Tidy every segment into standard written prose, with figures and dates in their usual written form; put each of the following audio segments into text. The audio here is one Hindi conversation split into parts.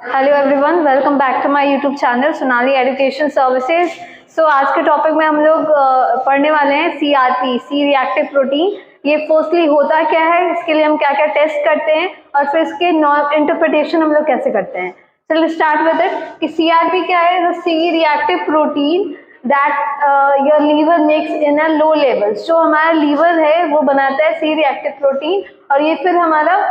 Hello everyone, welcome back to my YouTube channel Sonali education services. So आज के टॉपिक में हम लोग पढ़ने वाले हैं सीआरपी, सी रिएक्टिव प्रोटीन। ये फर्स्टली होता क्या है, इसके लिए हम क्या क्या टेस्ट करते हैं और फिर इसके इंटरप्रिटेशन हम लोग कैसे करते हैं। चलिए स्टार्ट विद इट कि सीआरपी क्या है। The C reactive protein that your liver makes in a low levels. जो हमारा लीवर है वो बनाता है सी रिएक्टिव प्रोटीन और ये फिर हमारा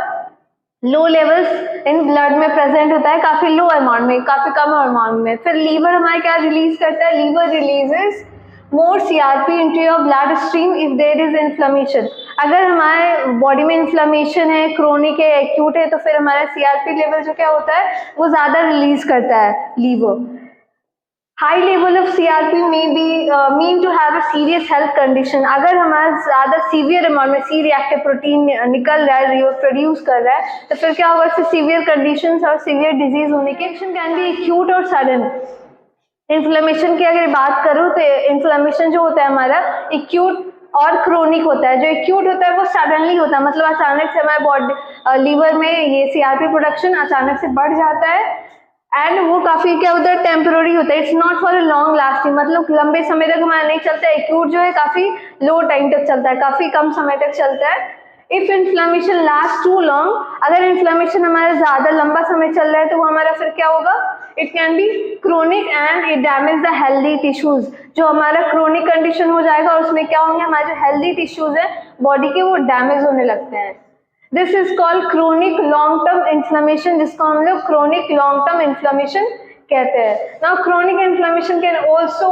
लो लेवल्स इन ब्लड में प्रेजेंट होता है, काफी लो अमाउंट में, काफी कम अमाउंट में। फिर लीवर हमारे क्या रिलीज करता है, liver releases more CRP into your blood stream if there is inflammation. अगर हमारे बॉडी में इन्फ्लेमेशन है, क्रोनिक है, एक्यूट है, तो फिर हमारा सीआरपी लेवल जो क्या होता है वो ज्यादा रिलीज करता है liver. High level of CRP may be mean to have a serious health condition. अगर हमारा ज्यादा सीवियर अमाउंट में सी रिएक्टिव प्रोटीन निकल रहा है, प्रोड्यूस कर रहा है, तो फिर क्या होगा, इससे सीवियर कंडीशंस और सीवियर डिजीज होने के कैन बी एक्यूट और सडन। इन्फ्लेमेशन की अगर बात करूँ तो इन्फ्लेमेशन जो होता है हमारा एक्यूट और क्रोनिक होता है। जो एक्यूट होता है वो सडनली होता है, मतलब अचानक से हमारे बॉडी लीवर में ये सीआरपी प्रोडक्शन अचानक से बढ़ जाता है एंड वो काफी क्या होता है, टेम्पोररी होता है। It's not for a long lasting, मतलब लंबे समय तक हमारा नहीं चलता है। एक्यूट जो है काफी लो टाइम तक चलता है, काफी कम समय तक चलता है। If inflammation last too long, अगर इन्फ्लेमेशन हमारा ज्यादा लंबा समय चल रहा है तो वो हमारा फिर क्या होगा, it can be chronic and it damage the healthy tissues. जो हमारा क्रोनिक कंडीशन हो जाएगा और उसमें क्या होंगे, हमारे जो हेल्दी टिश्यूज है बॉडी के वो डैमेज होने लगते हैं। This is called chronic long term inflammation, जिसको हम लोग क्रोनिक लॉन्ग टर्म इन्फ्लेमेशन कहते हैं। Now chronic inflammation can also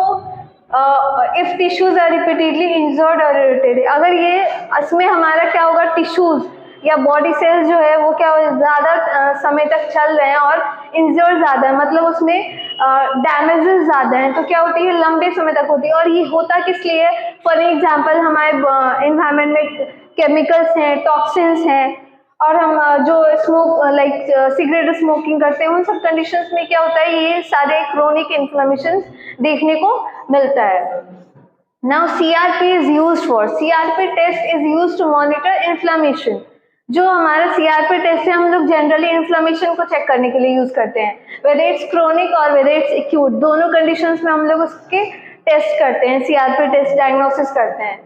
if tissues are repeatedly injured और इरिटेटेड। अगर ये इसमें हमारा क्या होगा, टिश्यूज या बॉडी सेल्स जो है वो क्या ज्यादा समय तक चल रहे हैं और इंजर्ड ज्यादा है, मतलब उसमें डैमेजेस ज्यादा हैं, तो क्या होती है, लंबे समय तक होती है। और ये होता किस लिए है, फॉर एग्जाम्पल हमारे एनवायरमेंट में केमिकल्स हैं, टॉक्सिन्स हैं, और हम जो स्मोक लाइक सिगरेट स्मोकिंग करते हैं, उन सब कंडीशंस में क्या होता है, ये सारे क्रोनिक इन्फ्लेमेशन देखने को मिलता है। Now CRP is used for, CRP test is used to monitor inflammation. जो हमारा सीआरपी टेस्ट है हम लोग जनरली इन्फ्लेमेशन को चेक करने के लिए यूज करते हैं, वेदर इट्स क्रोनिक और वेदर इट्स एक्यूट, दोनों कंडीशंस में हम लोग उसके टेस्ट करते हैं, सीआरपी टेस्ट डायग्नोसिस करते हैं।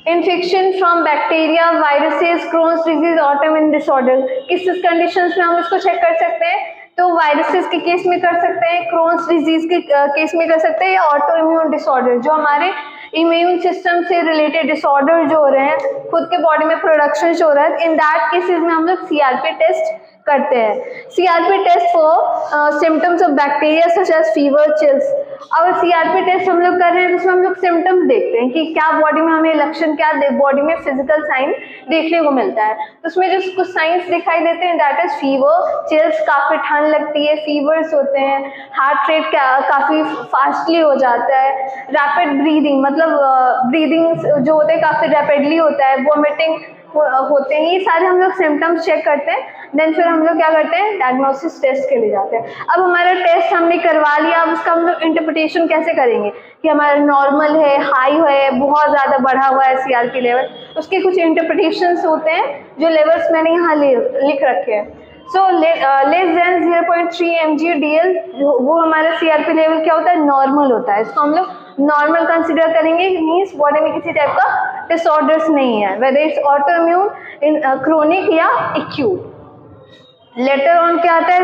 Infection from bacteria, viruses, Crohn's disease, autoimmune disorder, किस किस कंडीशंस में हम इसको चेक कर सकते हैं, तो वायरसेस के केस में कर सकते हैं, क्रोन्स डिजीज के केस में कर सकते हैं, या ऑटोइम्यून डिसऑर्डर जो हमारे इम्यून सिस्टम से रिलेटेड डिसऑर्डर जो हो रहे हैं, खुद के बॉडी में प्रोडक्शन जो हो रहा है, इन दैट केसेस में हम लोग सीआरपी टेस्ट करते हैं। CRP test for symptoms of bacteria such as fever, chills. अब सीआरपी टेस्ट हम लोग कर रहे हैं, उसमें हम लोग सिम्टम्स देखते हैं कि क्या बॉडी में हमें लक्षण, क्या बॉडी में फिजिकल साइन देखने को मिलता है। तो उसमें जो कुछ साइंस दिखाई देते हैं दैट इज फीवर, चिल्स, काफी ठंड लगती है, फीवर्स होते हैं, हार्ट रेट काफी फास्टली हो जाता है, रैपिड ब्रीदिंग, मतलब ब्रीदिंग जो होते हैं काफी रैपिडली होता है, वोमिटिंग होते हैं, ये सारे हम लोग सिम्टम्स चेक करते हैं। देन फिर हम लोग क्या करते हैं, डायग्नोसिस टेस्ट के लिए जाते हैं। अब हमारा टेस्ट हमने करवा लिया, अब उसका हम लोग इंटरप्रिटेशन कैसे करेंगे कि हमारा नॉर्मल है, हाई है, बहुत ज्यादा बढ़ा हुआ है सीआरपी लेवल, उसके कुछ इंटरप्रिटेशंस होते हैं जो लेवल्स मैंने यहाँ लिख रखे हैं। सो लेस देन 0.3 mg/dl वो हमारा सीआरपी लेवल क्या होता है, नॉर्मल होता है। इसको हम लोग नॉर्मल कंसिडर करेंगे, मीन्स बॉडी में किसी टाइप का डिसऑर्डर्स नहीं है, वेदर इट्स ऑटोइम्यून, क्रोनिक या एक्यूट। लेटर ऑन क्या आता है,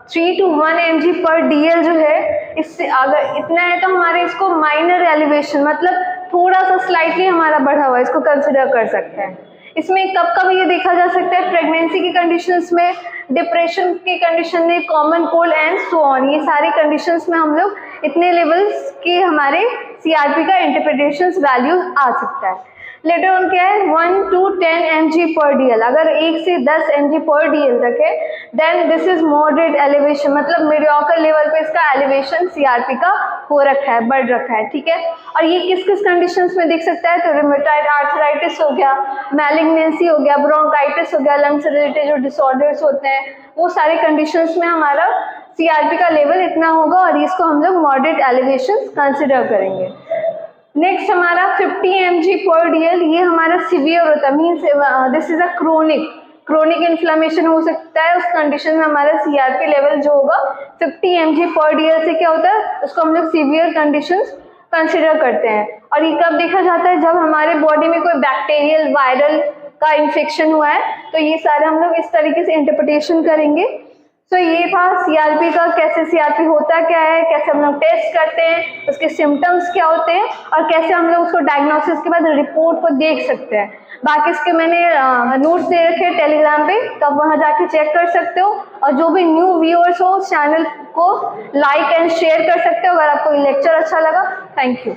3 to 1 mg/dl जो है, इससे अगर इतना है तो हमारे इसको माइनर एलिवेशन, मतलब थोड़ा सा स्लाइटली हमारा बढ़ा हुआ है, इसको कंसिडर कर सकते हैं। इसमें कब कब ये देखा जा सकता है, प्रेगनेंसी की कंडीशंस में, डिप्रेशन की कंडीशन में, common cold and so on, ये सारी कंडीशंस में हम लोग इतने लेवल्स के हमारे सीआरपी का इंटरप्रिटेशन वैल्यू आ सकता है। लेटर ऑन क्या है, 1 to 10 mg/dl, अगर 1 से 10 mg/dl तक है, then this is moderate elevation, मतलब मीडियोकर लेवल पे इसका एलिवेशन सीआरपी का हो रखा है, बढ़ रखा है, ठीक है। और ये किस किस कंडीशंस में दिख सकता है, तो रिमेटॉइड आर्थराइटिस हो गया, मैलिग्नेंसी हो गया, ब्रोंकाइटिस हो गया, लंग्स से रिलेटेड जो डिसऑर्डर्स होते हैं, वो सारे कंडीशंस में हमारा सीआरपी का लेवल इतना होगा और इसको हम लोग मॉडरेट एलिवेशन कंसिडर करेंगे। नेक्स्ट हमारा 50 mg/dl, ये हमारा सीवियर होता है, means this is a chronic chronic inflammation हो सकता है, उस कंडीशन में हमारा CRP लेवल जो होगा 50 mg/dl से क्या होता है, उसको हम लोग सीवियर कंडीशंस कंसिडर करते हैं। और ये कब देखा जाता है, जब हमारे बॉडी में कोई बैक्टीरियल वायरल का इन्फेक्शन हुआ है। तो ये सारे हम लोग इस तरीके से इंटरप्रिटेशन करेंगे। तो ये था CRP का, कैसे CRP होता क्या है, कैसे हम लोग टेस्ट करते हैं, उसके सिम्टम्स क्या होते हैं और कैसे हम लोग उसको डायग्नोसिस के बाद रिपोर्ट को देख सकते हैं। बाकी इसके मैंने नोट्स दे रखे हैं टेलीग्राम पे, तो आप वहाँ जाके चेक कर सकते हो। और जो भी न्यू व्यूअर्स हो चैनल को लाइक एंड शेयर कर सकते हो अगर आपको ये लेक्चर अच्छा लगा। Thank you.